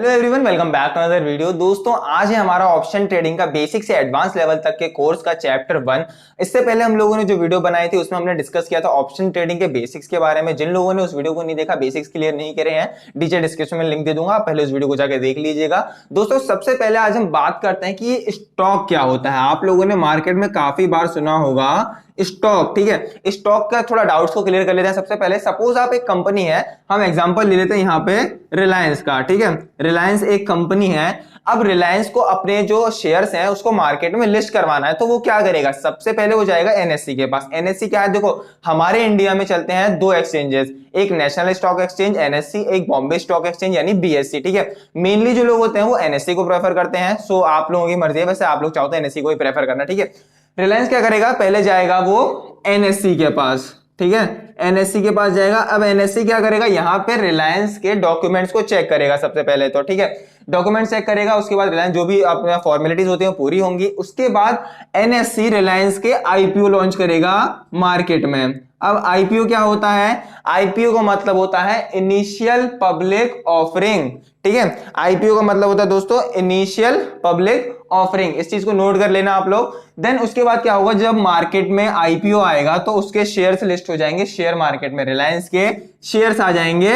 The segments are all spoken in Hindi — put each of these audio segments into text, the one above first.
Hello everyone, welcome back to another video. दोस्तों, आज है हमारा ऑप्शन ट्रेडिंग का बेसिक से एडवांस लेवल तक के कोर्स का चैप्टर 1। इससे पहले हम लोगों ने जो वीडियो बनाई थी उसमें हमने डिस्कस किया था ऑप्शन ट्रेडिंग के बेसिक्स के बारे में। जिन लोगों ने उस वीडियो को नहीं देखा, बेसिक्स क्लियर नहीं करे हैं, नीचे डिस्क्रिप्शन में लिंक दे दूंगा, आप पहले उस वीडियो को जाकर देख लीजिएगा। दोस्तों, सबसे पहले आज हम बात करते हैं कि ये स्टॉक क्या होता है। आप लोगों ने मार्केट में काफी बार सुना होगा स्टॉक, ठीक है। स्टॉक का थोड़ा डाउट्स को क्लियर कर लेते हैं। सबसे पहले सपोज आप एक कंपनी है, हम एग्जांपल ले लेते हैं यहाँ पे रिलायंस का, ठीक है। रिलायंस एक कंपनी है। अब रिलायंस को अपने जो शेयर्स हैं उसको मार्केट में लिस्ट करवाना है, तो वो क्या करेगा? सबसे पहले वो जाएगा एनएससी के पास। एनएससी क्या है? देखो, हमारे इंडिया में चलते हैं दो एक्सचेंजेस, एक नेशनल स्टॉक एक्सचेंज एनएससी, एक बॉम्बे स्टॉक एक्सचेंज यानी बीएससी, ठीक है। मेनली जो लोग होते हैं वो एनएससी को प्रेफर करते हैं। सो आप लोगों की मर्जी है, वैसे आप लोग चाहो तो एनएससी को ही प्रेफर करना, ठीक है। रिलायंस क्या करेगा? पहले जाएगा वो एनएससी के पास, ठीक है। एनएससी के पास जाएगा। अब एनएससी क्या करेगा? यहां पे रिलायंस के डॉक्यूमेंट्स को चेक करेगा सबसे पहले तो, ठीक है। डॉक्यूमेंट चेक करेगा, उसके बाद रिलायंस जो भी अपना फॉर्मेलिटीज होती है पूरी होंगी। उसके बाद एनएससी रिलायंस के आईपीओ लॉन्च करेगा मार्केट में। अब आईपीओ क्या होता है? आईपीओ का मतलब होता है इनिशियल पब्लिक ऑफरिंग, ठीक है। आईपीओ का मतलब होता है दोस्तों इनिशियल पब्लिक ऑफरिंग। इस चीज को नोट कर लेना आप लोग। देन उसके बाद क्या होगा? जब मार्केट में आईपीओ आएगा तो उसके शेयर्स लिस्ट हो जाएंगे शेयर मार्केट में, रिलायंस के शेयर्स आ जाएंगे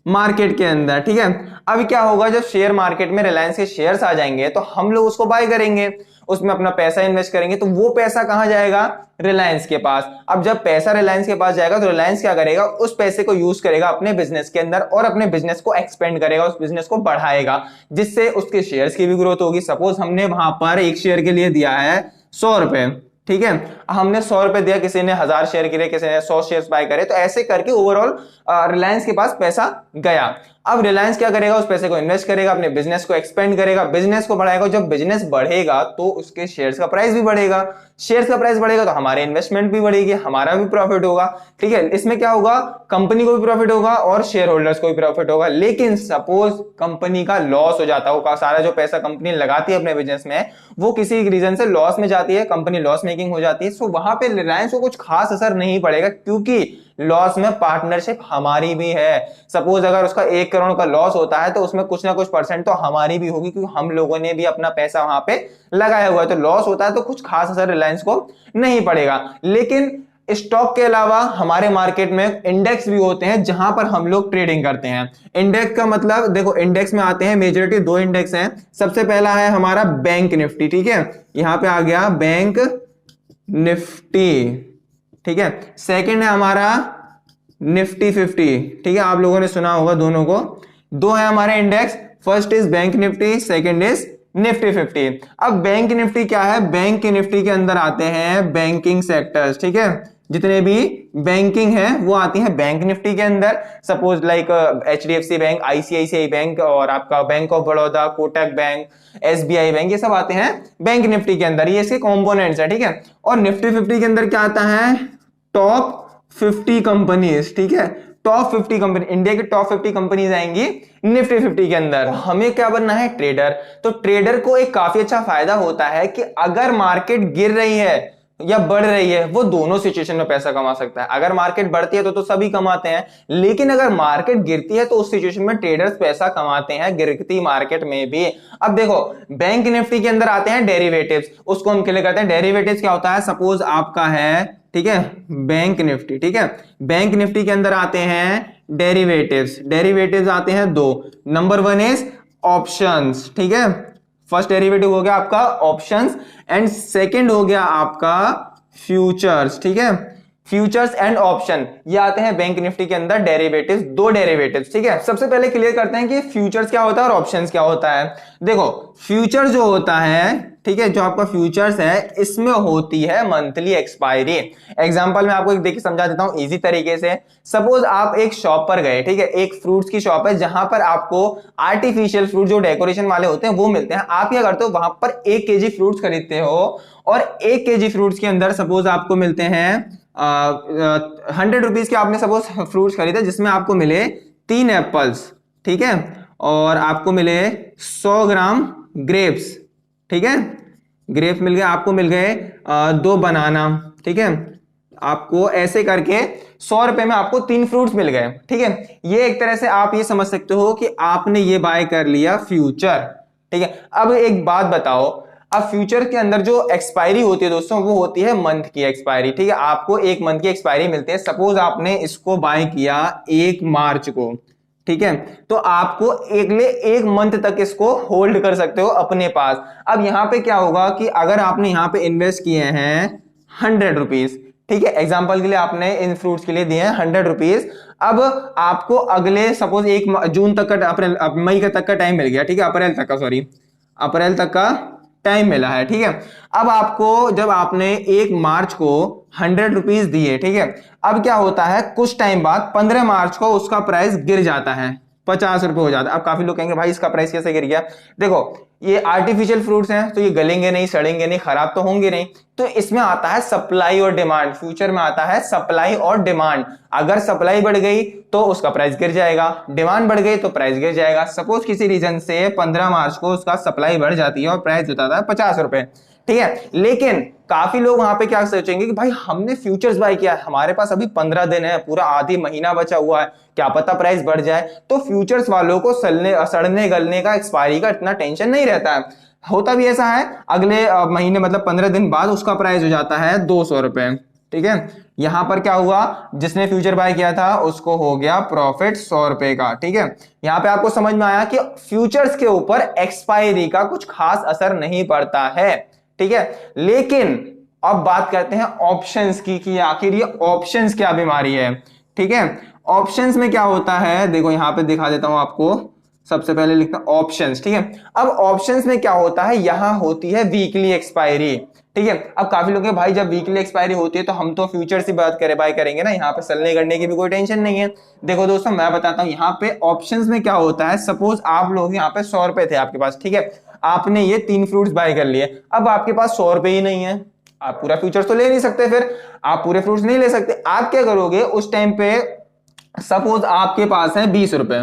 मार्केट के अंदर, ठीक है। अब क्या होगा? जब शेयर मार्केट में रिलायंस के शेयर्स आ जाएंगे तो हम लोग उसको बाय करेंगे, उसमें अपना पैसा इन्वेस्ट करेंगे। तो वो पैसा कहां जाएगा? रिलायंस के पास। अब जब पैसा रिलायंस के पास जाएगा तो रिलायंस क्या करेगा? उस पैसे को यूज करेगा अपने बिजनेस के अंदर और अपने बिजनेस को एक्सपेंड करेगा, उस बिजनेस को बढ़ाएगा, जिससे उसके शेयर्स की भी ग्रोथ होगी। सपोज हमने वहां पर एक शेयर के लिए दिया है 100 रुपए, ठीक है। हमने 100 रुपए दिया, किसी ने 1000 शेयर के लिए, किसी ने 100 शेयर बाय करे, तो ऐसे करके ओवरऑल रिलायंस के पास पैसा गया। अब रिलायंस क्या करेगा? उस पैसे को इन्वेस्ट करेगा, अपने बिजनेस को एक्सपेंड करेगा, बिजनेस को बढ़ाएगा। जब बिजनेस बढ़ेगा तो उसके शेयर्स का प्राइस भी बढ़ेगा, शेयर्स का प्राइस बढ़ेगा तो हमारे इन्वेस्टमेंट भी बढ़ेगी, हमारा भी प्रॉफिट होगा, ठीक है। इसमें क्या होगा? कंपनी को भी प्रॉफिट होगा और शेयर होल्डर्स को भी प्रॉफिट होगा। लेकिन सपोज कंपनी का लॉस हो जाता है, सारा जो पैसा कंपनी लगाती है अपने बिजनेस में वो किसी रीजन से लॉस में जाती है, कंपनी लॉस मेकिंग हो जाती है, सो वहां पे रिलायंस को कुछ खास असर नहीं पड़ेगा, क्योंकि लॉस में पार्टनरशिप हमारी भी है। सपोज अगर उसका 1 करोड़ का लॉस होता है तो उसमें कुछ ना कुछ परसेंट तो हमारी भी होगी, क्योंकि हम लोगों ने भी अपना पैसा वहां पे लगाया हुआ है। तो लॉस होता है तो कुछ खास असर रिलायंस को नहीं पड़ेगा। लेकिन स्टॉक के अलावा हमारे मार्केट में इंडेक्स भी होते हैं जहां पर हम लोग ट्रेडिंग करते हैं। इंडेक्स का मतलब देखो, इंडेक्स में आते हैं मेजॉरिटी दो इंडेक्स हैं। सबसे पहला है हमारा बैंक निफ्टी, ठीक है। यहां पे आ गया बैंक निफ्टी, ठीक है। सेकंड है हमारा निफ्टी 50, ठीक है। आप लोगों ने सुना होगा दोनों को। दो है हमारे index, first is bank Nifty, second is Nifty 50। अब बैंक निफ्टी क्या है? बैंक निफ्टी के अंदर आते हैं बैंकिंग सेक्टर्स, ठीक है। जितने भी बैंकिंग है वो आती है बैंक निफ्टी के अंदर। Suppose like HDFC bank, ICICI bank और आपका bank of Baroda, Kotak bank, SBI bank, ये सब आते हैं बैंक निफ्टी के अंदर। ये इसके कंपोनेंट्स है, ठीक है। और निफ्टी 50 के अंदर क्या आता है? टॉप 50 कंपनीज, ठीक है। टॉप 50 कंपनी, इंडिया की टॉप 50 कंपनीज आएंगी निफ्टी 50 के अंदर। हमें क्या बनना है? ट्रेडर। तो ट्रेडर को एक काफी अच्छा फायदा होता है कि अगर मार्केट गिर रही है या बढ़ रही है, वो दोनों सिचुएशन में पैसा कमा सकता है। अगर मार्केट बढ़ती है तो सभी कमाते हैं, लेकिन अगर मार्केट गिरती है तो उस सिचुएशन में ट्रेडर्स पैसा कमाते हैं, गिरती मार्केट में भी। अब देखो, बैंक निफ्टी के अंदर आते हैं डेरिवेटिव्स, उसको हम क्लियर करते हैं। डेरिवेटिव्स क्या होता है? सपोज आपका है, ठीक है, बैंक निफ्टी, ठीक है। बैंक निफ्टी के अंदर आते हैं डेरिवेटिव्स। डेरिवेटिव्स आते हैं दो। नंबर 1 इज ऑप्शंस, ठीक है। फर्स्ट डेरिवेटिव हो गया आपका ऑप्शंस एंड सेकंड हो गया आपका फ्यूचर्स, ठीक है। फ्यूचर्स एंड ऑप्शन ये आते हैं बैंक निफ्टी के अंदर डेरिवेटिव्स, दो डेरिवेटिव्स, ठीक है। सबसे पहले क्लियर करते हैं कि फ्यूचर्स क्या होता है और ऑप्शंस क्या होता है। देखो, फ्यूचर जो होता है, ठीक है, जो आपका फ्यूचर्स है इसमें होती है मंथली एक्सपायरी। एग्जांपल मैं आपको एक देख के समझा देता हूं इजी तरीके से। सपोज आप एक शॉप पर गए, ठीक है, एक फ्रूट्स की शॉप है जहां पर आपको आर्टिफिशियल फ्रूट जो डेकोरेशन वाले होते हैं वो मिलते हैं। आप क्या करते हो? वहां पर 1 केजी फ्रूट्स खरीदते हो और 1 केजी फ्रूट्स के अंदर सपोज आपको मिलते हैं 100 रुपीज के आपने सपोज फ्रूट्स खरीदे, जिसमें आपको मिले 3 एप्पल्स, ठीक है, और आपको मिले 100 ग्राम ग्रेप्स, ठीक है। ग्रेप्स मिल गए, आपको मिल गए 2 बनाना, ठीक है। आपको ऐसे करके 100 रुपए में आपको 3 फ्रूट्स मिल गए, ठीक है। ये एक तरह से आप ये समझ सकते हो कि आपने ये बाय कर लिया फ्यूचर, ठीक है। अब एक बात बताओ, अब फ्यूचर के अंदर जो एक्सपायरी होती है दोस्तों, वो होती है मंथ की एक्सपायरी, ठीक है। आपको 1 मंथ की एक्सपायरी मिलती है। सपोज आपने इसको बाय किया 1 मार्च को, ठीक है, तो आपको अगले 1 मंथ तक इसको होल्ड कर सकते हो अपने पास। अब यहां पे क्या होगा कि अगर आपने यहां पे इन्वेस्ट किए हैं 100 रुपीज, ठीक है, एग्जाम्पल के लिए आपने इन फ्रूट्स के लिए दिए हैं 100 रुपीज। अब आपको अगले सपोज 1 जून तक का, अप्रैल मई का तक का टाइम मिल गया, ठीक है, अप्रैल तक का, सॉरी अप्रैल तक का टाइम मिला है, ठीक है। अब आपको जब आपने 1 मार्च को 100 रुपीज दिए, ठीक है, अब क्या होता है कुछ टाइम बाद 15 मार्च को उसका प्राइस गिर जाता है, 50 रुपए हो जाता है। अब काफी लोग कहेंगे भाई इसका प्राइस कैसे गिर गया? देखो ये आर्टिफिशियल फ्रूट्स हैं तो ये गलेंगे नहीं, सड़ेंगे नहीं, खराब तो होंगे नहीं, तो इसमें आता है सप्लाई और डिमांड। फ्यूचर में आता है सप्लाई और डिमांड। अगर सप्लाई बढ़ गई तो उसका प्राइस गिर जाएगा, डिमांड बढ़ गई तो प्राइस गिर जाएगा। सपोज किसी रीजन से 15 मार्च को उसका सप्लाई बढ़ जाती है और प्राइस होता है 50 रुपए, ठीक है, लेकिन काफी लोग वहां पे क्या सोचेंगे कि भाई हमने फ्यूचर्स बाय किया है, हमारे पास अभी 15 दिन है, पूरा आधी महीना बचा हुआ है, क्या पता प्राइस बढ़ जाए। तो फ्यूचर्स वालों को सड़ने गलने का, एक्सपायरी का इतना टेंशन नहीं रहता है। होता भी ऐसा है, अगले महीने मतलब 15 दिन बाद उसका प्राइस हो जाता है 200 रुपए, ठीक है। यहां पर क्या हुआ, जिसने फ्यूचर बाय किया था उसको हो गया प्रॉफिट 100 रुपए का, ठीक है। यहां पे आपको समझ में आया कि फ्यूचर्स के ऊपर एक्सपायरी का कुछ खास असर नहीं पड़ता है, ठीक है। लेकिन अब बात करते हैं ऑप्शंस की कि आखिर ये ऑप्शंस क्या बीमारी है, ठीक है। ऑप्शंस में क्या होता है, देखो यहां पे दिखा देता हूं आपको। सबसे पहले लिखता हूं ऑप्शंस, ठीक है। अब ऑप्शंस में क्या होता है, यहां होती है वीकली एक्सपायरी, ठीक है। अब काफी लोग भाई जब वीकली एक्सपायरी होती है तो हम तो फ्यूचर से बात करें बाय करेंगे ना, यहाँ पे सलने करने की भी कोई टेंशन नहीं है। देखो दोस्तों मैं बताता हूँ यहाँ पे ऑप्शंस में क्या होता है। सपोज आप लोग यहाँ पे 100 रुपए थे आपके पास, ठीक है, आपने ये 3 फ्रूट्स बाय कर लिए। अब आपके पास 100 रुपए ही नहीं है, आप पूरा फ्यूचर्स तो ले नहीं सकते, फिर आप पूरे फ्रूट्स नहीं ले सकते। आप क्या करोगे उस टाइम पे, सपोज आपके पास है 20 रुपए,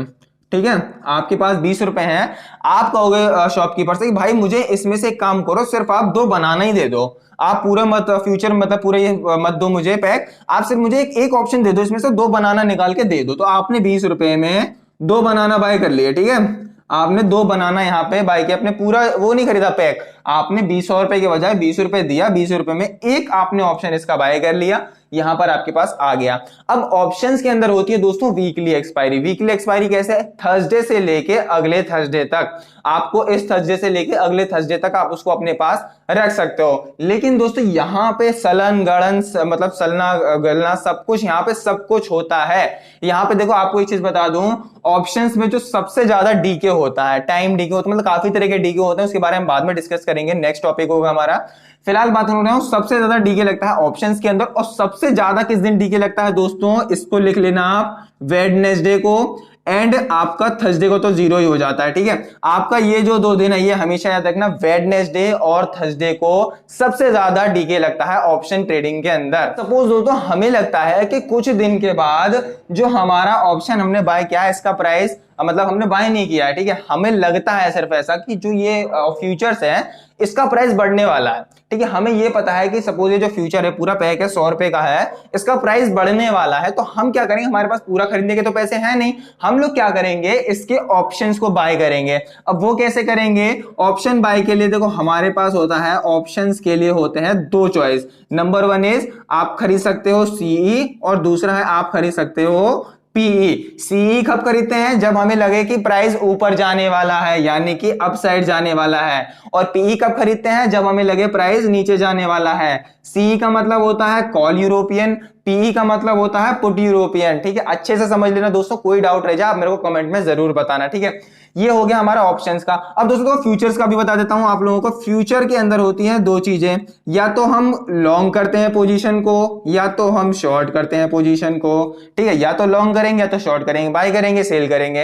ठीक है, आपके पास 20 रुपए हैं। आप कहोगे शॉपकीपर से कि भाई मुझे इसमें से एक काम करो, सिर्फ आप 2 बनाना ही दे दो, आप पूरा मत फ्यूचर मतलब पूरा ये मत दो मुझे पैक, आप सिर्फ मुझे एक ऑप्शन दे दो, इसमें से 2 बनाना निकाल के दे दो। तो आपने 20 रुपए में 2 बनाना बाय कर लिए, ठीक है, आपने 2 बनाना यहाँ पे बाय किया, आपने पूरा वो नहीं खरीदा पैक, आपने 20 रुपए के बजाय 20 रुपए दिया, 20 रुपए में एक आपने ऑप्शन इसका बाय कर लिया, यहां पर आपके पास आ गया। अब ऑप्शंस के अंदर होती है दोस्तों वीकली एक्सपायरी। वीकली एक्सपायरी कैसे है, थर्सडे से लेके अगले थर्सडे तक, आपको इस थर्सडे से लेके अगले थर्सडे तक आप उसको अपने पास रख सकते हो। लेकिन दोस्तों यहां पे सलन गड़न मतलब सलना गलना सब कुछ, यहां पे सब कुछ होता है। यहां पे देखो आपको एक चीज बता दूं, ऑप्शंस में जो सबसे ज्यादा डीके होता है, टाइम डीके होता है, मतलब काफी तरह के डीके होते हैं, उसके बारे में बाद में डिस्कस करेंगे, नेक्स्ट टॉपिक होगा हमारा। फिलहाल बात हो रहा हूं सबसे ज्यादा डीके लगता है ऑप्शंस के अंदर। और सबसे ज्यादा किस दिन डीके लगता है दोस्तों, इसको लिख लेना आप, वेडनेसडे को, एंड आपका थर्सडे को तो 0 ही हो जाता है, ठीक है। आपका ये जो 2 दिन है ये हमेशा याद रखना, वेडनेसडे और थर्सडे को सबसे ज्यादा डीके लगता है ऑप्शन ट्रेडिंग के अंदर। सपोज दोस्तों हमें लगता है कि कुछ दिन के बाद जो हमारा ऑप्शन हमने बाय किया है इसका प्राइस, मतलब हमने बाय नहीं किया है, ठीक है, हमें लगता है सिर्फ ऐसा कि जो ये फ्यूचर्स है इसका प्राइस बढ़ने वाला है, ठीक है। हमें ये पता है कि सपोज ये जो फ्यूचर है पूरा पैक है 100 रुपए का है, इसका प्राइस बढ़ने वाला है, तो हम क्या करेंगे, हमारे पास पूरा खरीदने के तो पैसे हैं नहीं, हम लोग क्या करेंगे इसके ऑप्शंस को बाय करेंगे। अब वो कैसे करेंगे, ऑप्शन बाय के लिए देखो हमारे पास होता है, ऑप्शंस के लिए होते हैं 2 चॉइस। नंबर 1 इज आप खरीद सकते हो सीई, और दूसरा है आप खरीद सकते हो पीई। सीई कब खरीदते हैं, जब हमें लगे कि प्राइस ऊपर जाने वाला है, यानी कि अपसाइड जाने वाला है। और पीई कब खरीदते हैं, जब हमें लगे प्राइस नीचे जाने वाला है। सीई का मतलब होता है कॉल यूरोपियन, पीई का मतलब होता है पुट यूरोपियन, ठीक है। अच्छे से समझ लेना दोस्तों, कोई डाउट रह जाए आप मेरे को कमेंट में जरूर बताना, ठीक है। ये हो गया हमारा ऑप्शंस का। अब दोस्तों फ्यूचर्स का भी बता देता हूं आप लोगों को। फ्यूचर के अंदर होती हैं 2 चीजें, या तो हम लॉन्ग करते हैं पोजीशन को, या तो हम शॉर्ट करते हैं पोजीशन को, ठीक है। या तो लॉन्ग करेंगे या तो शॉर्ट करेंगे, बाय करेंगे सेल करेंगे।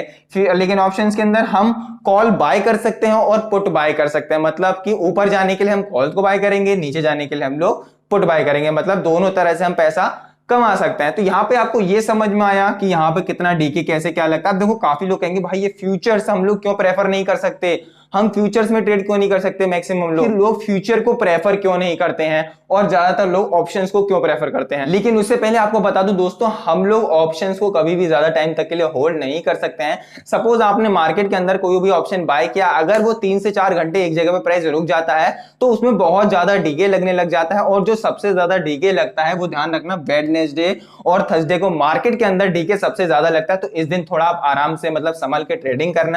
लेकिन ऑप्शंस के अंदर हम कॉल बाय कर सकते हैं और पुट बाय कर सकते हैं, मतलब कि ऊपर जाने के लिए हम कॉल को बाय करेंगे, नीचे जाने के लिए हम लोग पुट बाय करेंगे, मतलब दोनों तरह से हम पैसा कमा सकते हैं। तो यहाँ पे आपको ये समझ में आया कि यहाँ पे कितना डीके कैसे क्या लगता है। अब देखो काफी लोग कहेंगे भाई ये फ्यूचर्स हम लोग क्यों प्रेफर नहीं कर सकते, हम फ्यूचर्स में ट्रेड क्यों नहीं कर सकते? मैक्सिमम लोग फ्यूचर को प्रेफर क्यों नहीं करते हैं और ज्यादातर लोग ऑप्शंस को क्यों प्रेफर करते हैं? लेकिन उससे पहले आपको बता दूं दोस्तों, हम लोग ऑप्शंस को कभी भी ज्यादा टाइम तक के लिए होल्ड नहीं कर सकते हैं। सपोज आपने मार्केट के अंदर कोई भी ऑप्शन बाय किया, अगर वो 3 से 4 घंटे एक जगह पे प्राइस रुक जाता है तो उसमें बहुत ज्यादा डीके लगने लग जाता है। और जो सबसे ज्यादा डीके लगता है वो ध्यान रखना, वेडनेसडे और थर्सडे को मार्केट के अंदर डीके सबसे ज्यादा लगता है। तो इस दिन थोड़ा आप आराम से मतलब संभल के ट्रेडिंग करना।